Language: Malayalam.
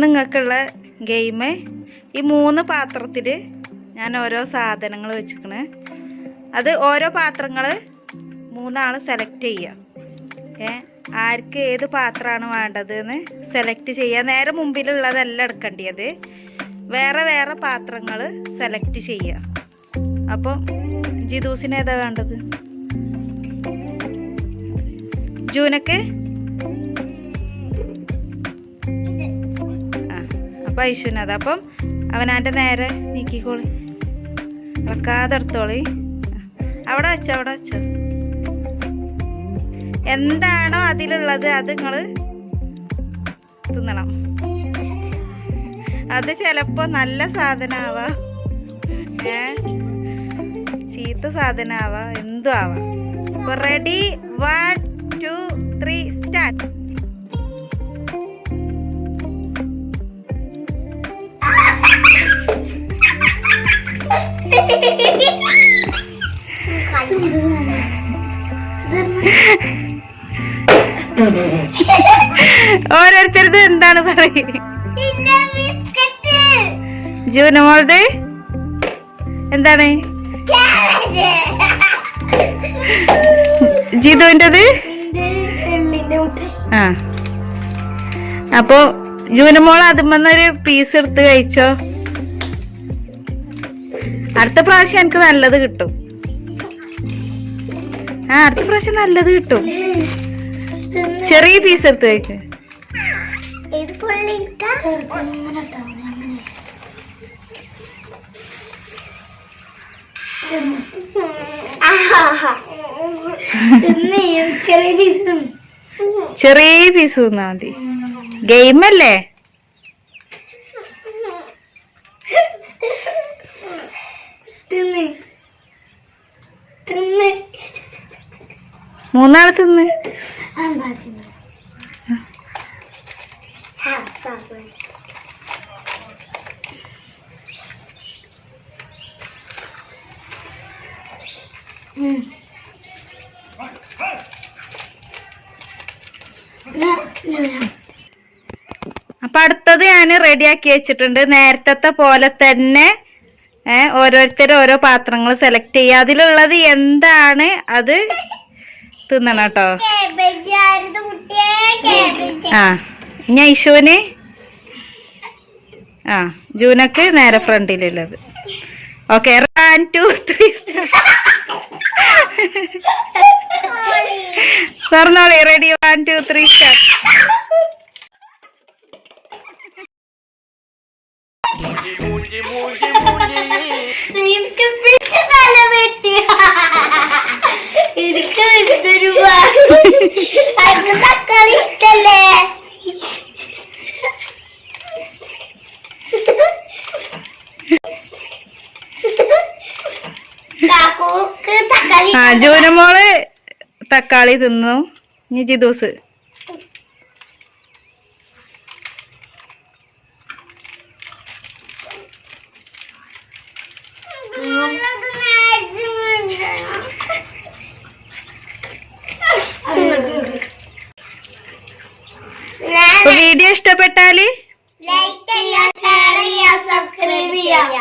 നിങ്ങൾക്കുള്ള ഗെയിം ഈ 3 പാത്രത്തിൽ ഞാൻ ഓരോ സാധനങ്ങൾ വെച്ചിരിക്കണേ. അത് ഓരോ പാത്രങ്ങൾ 3 ആൾ സെലക്ട് ചെയ്യുക. ആർക്ക് ഏത് പാത്രമാണ് വേണ്ടതെന്ന് സെലക്ട് ചെയ്യുക. നേരെ മുമ്പിലുള്ളതല്ല എടുക്കേണ്ടത്, വേറെ വേറെ പാത്രങ്ങൾ സെലക്ട് ചെയ്യുക. അപ്പം ജിദൂസിന് ഏതാ വേണ്ടത്? ജൂനക്ക് അപ്പം ഐശുവിനത്. അപ്പം അവനാൻ്റെ നേരെ നീക്കിക്കോളി, ഇളക്കാതെ എടുത്തോളി. അവിടെ വെച്ചോ. എന്താണോ അതിലുള്ളത് അത് നിങ്ങൾ തിന്നണം. അത് ചിലപ്പോൾ നല്ല സാധനമാവാം, ചീത്ത സാധനമാവാം, എന്തും ആവാം. അപ്പോൾ റെഡി, 1 2 3 സ്റ്റാർട്ട്. ഓരോരുത്തരത് എന്താണ് പറയുക? ജൂനമോളത് എന്താണ്? ജിതുവിൻ്റെത് ആ. അപ്പൊ ജൂനമോൾ അതുമെന്നൊരു പീസ് എടുത്ത് കഴിച്ചോ. അടുത്ത പ്രാവശ്യം എനിക്ക് നല്ലത് കിട്ടും. അടുത്ത പ്രാവശ്യം നല്ലത് കിട്ടും. ചെറിയ പീസ് എടുത്ത് കഴിക്ക. ചെറിയ പീസ് തിന്നാ മതി. ഗെയിമല്ലേ? മൂന്നാള് തിന്ന്. അപ്പൊ അടുത്തത് ഞാൻ റെഡിയാക്കി വെച്ചിട്ടുണ്ട്. നേരത്തെ പോലെ തന്നെ ഓരോരുത്തരും ഓരോ പാത്രങ്ങൾ സെലക്ട് ചെയ്യുക. അതിലുള്ളത് എന്താണ് അത് തിന്നണം കേട്ടോ. ഞാൻ ഐശുവിന് ജൂനക്ക് നേരെ ഫ്രണ്ടിലുള്ളത്. ഓക്കെ, 1 2 3 പറഞ്ഞോളി. Ready, 1 2 3 start. തക്കാളി ഇഷ്ടല്ലേ? ജൂനമോള് തക്കാളി തിന്നു. ഇനി ജിദൂസ്. വീഡിയോ ഇഷ്ടപ്പെട്ടാല് ലൈക്ക് ചെയ്യുക, ഷെയർ ചെയ്യുക, സബ്സ്ക്രൈബ് ചെയ്യുക.